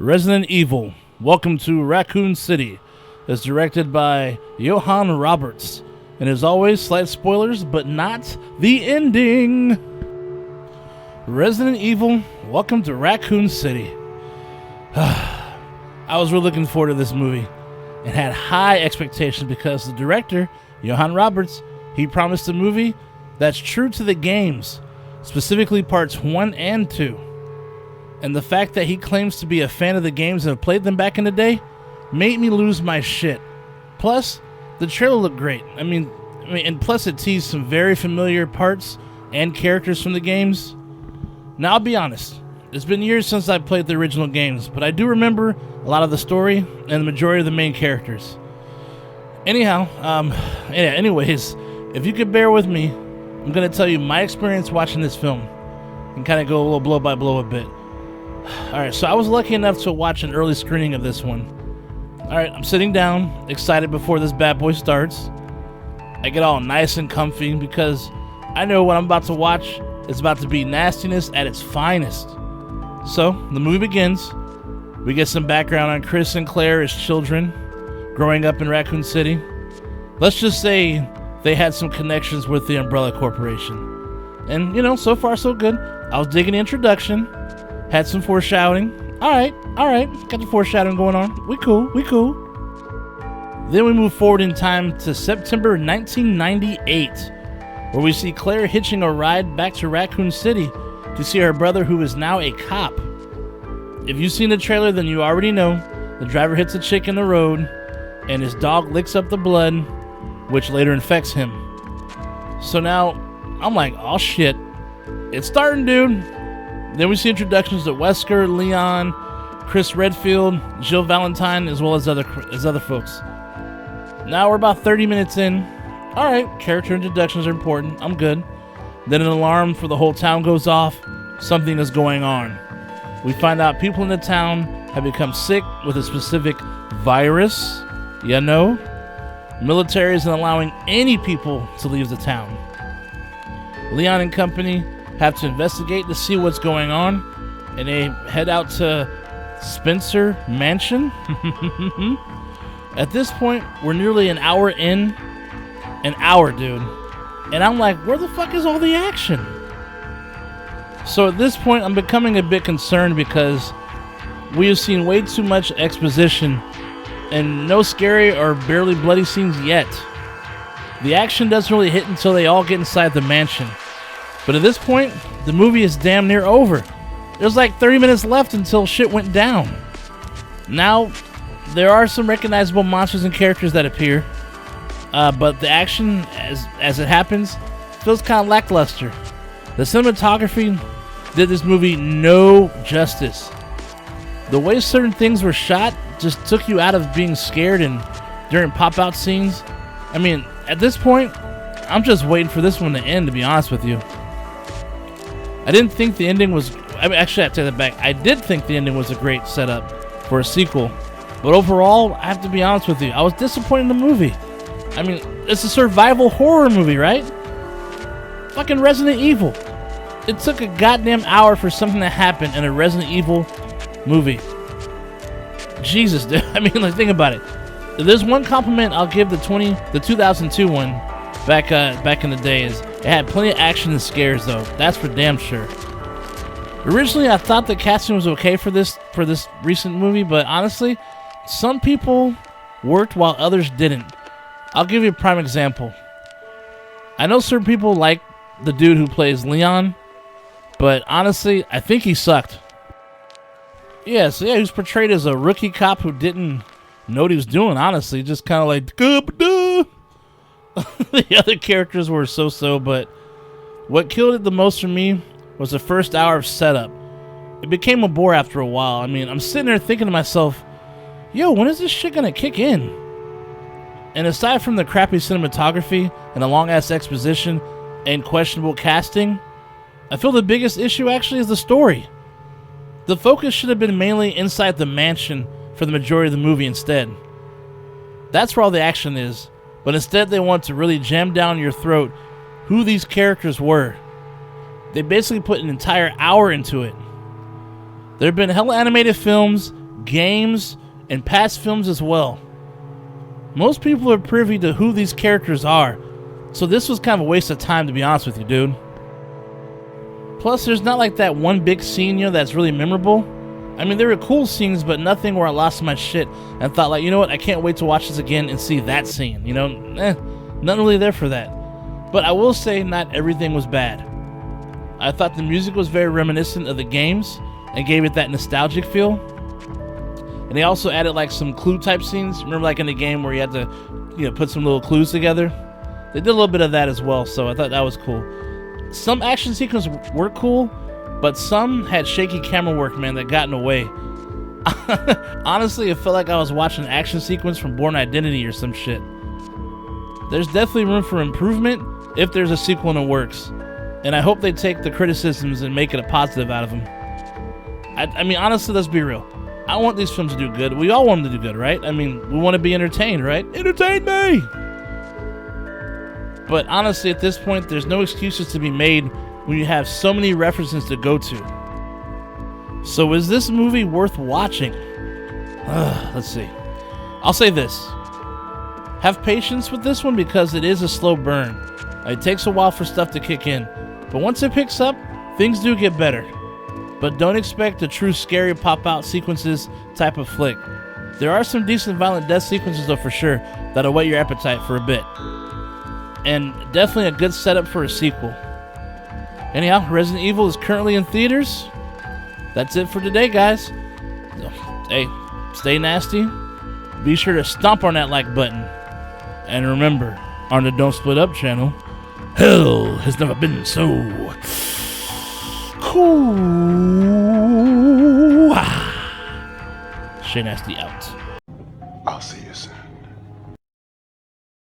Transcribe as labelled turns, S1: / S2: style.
S1: Resident Evil, Welcome to Raccoon City, is directed by Johan Roberts. And as always, slight spoilers, but not the ending. Resident Evil, Welcome to Raccoon City. I was really looking forward to this movie and had high expectations because the director, Johan Roberts, he promised a movie that's true to the games, specifically parts 1 and 2. And the fact that he claims to be a fan of the games and have played them back in the day made me lose my shit. Plus, the trailer looked great. I mean, and plus it teased some very familiar parts and characters from the games. Now, I'll be honest, it's been years since I played the original games, but I do remember a lot of the story and the majority of the main characters. Anyhow, anyways, if you could bear with me, I'm going to tell you my experience watching this film and kind of go a little blow by blow a bit. Alright, so I was lucky enough to watch an early screening of this one. Alright, I'm sitting down, excited before this bad boy starts. I get all nice and comfy because I know what I'm about to watch is about to be nastiness at its finest. So, the movie begins. We get some background on Chris and Claire as children, growing up in Raccoon City. Let's just say they had some connections with the Umbrella Corporation. And, so far so good. I was digging the introduction. Had some foreshadowing. Alright. Got the foreshadowing going on. We cool. Then we move forward in time to September 1998, where we see Claire hitching a ride back to Raccoon City to see her brother, who is now a cop. If you've seen the trailer, then you already know the driver hits a chick in the road, and his dog licks up the blood, which later infects him. So now, I'm like, oh shit, it's starting, dude. Then we see introductions to Wesker, Leon, Chris Redfield, Jill Valentine, as well as other folks. Now we're about 30 minutes in. Alright, character introductions are important. I'm good. Then an alarm for the whole town goes off. Something is going on. We find out people in the town have become sick with a specific virus. Military isn't allowing any people to leave the town. Leon and company have to investigate to see what's going on, and they head out to Spencer Mansion. At this point, we're nearly an hour in. An hour, dude. And I'm like, where the fuck is all the action? So at this point, I'm becoming a bit concerned because we have seen way too much exposition and no scary or barely bloody scenes yet. The action doesn't really hit until they all get inside the mansion. But at this point, the movie is damn near over. There's like 30 minutes left until shit went down. Now, there are some recognizable monsters and characters that appear, but the action, as it happens, feels kind of lackluster. The cinematography did this movie no justice. The way certain things were shot just took you out of being scared, and during pop-out scenes, I mean, at this point, I'm just waiting for this one to end, to be honest with you. I didn't think the ending was... actually, I take that back. I did think the ending was a great setup for a sequel. But overall, I have to be honest with you, I was disappointed in the movie. I mean, it's a survival horror movie, right? Fucking Resident Evil. It took a goddamn hour for something to happen in a Resident Evil movie. Jesus, dude. I mean, think about it. If there's one compliment I'll give the 2002 one back in the day is it had plenty of action and scares, though. That's for damn sure. Originally, I thought the casting was okay for this recent movie, but honestly, some people worked while others didn't. I'll give you a prime example. I know certain people like the dude who plays Leon, but honestly, I think he sucked. He was portrayed as a rookie cop who didn't know what he was doing, honestly. Just kind of like, the other characters were so-so, but what killed it the most for me was the first hour of setup. It became a bore after a while. I mean, I'm sitting there thinking to myself, yo, when is this shit gonna kick in? And aside from the crappy cinematography and a long-ass exposition and questionable casting, I feel the biggest issue actually is the story. The focus should have been mainly inside the mansion for the majority of the movie instead. That's where all the action is, but instead they want to really jam down your throat who these characters were. They basically put an entire hour into it. There have been hella animated films games, and past films as well. Most people are privy to who these characters are, so this was kind of a waste of time, to be honest with you, dude. Plus, there's not like that one big scene, that's really memorable. I mean, there were cool scenes, but nothing where I lost my shit and thought, like, you know what, I can't wait to watch this again and see that scene. Nothing really there for that. But I will say, not everything was bad. I thought the music was very reminiscent of the games and gave it that nostalgic feel. And they also added like some clue type scenes. Remember, like in the game where you had to, put some little clues together? They did a little bit of that as well, so I thought that was cool. Some action sequences were cool, but some had shaky camera work, man, that got in the way. Honestly, it felt like I was watching an action sequence from Bourne Identity or some shit. There's definitely room for improvement if there's a sequel in the works, and I hope they take the criticisms and make it a positive out of them. I mean, honestly, let's be real. I want these films to do good. We all want them to do good, right? I mean, we want to be entertained, right? Entertain me! But honestly, at this point, there's no excuses to be made when you have so many references to go to. So is this movie worth watching? Let's see. I'll say this. Have patience with this one because it is a slow burn. It takes a while for stuff to kick in. But once it picks up, things do get better. But don't expect a true scary pop-out sequences type of flick. There are some decent violent death sequences though for sure that'll whet your appetite for a bit. And definitely a good setup for a sequel. Anyhow, Resident Evil is currently in theaters. That's it for today, guys. Hey, stay nasty. Be sure to stomp on that like button. And remember, on the Don't Split Up channel, hell has never been so cool. Shay Nasty out.
S2: I'll see you soon.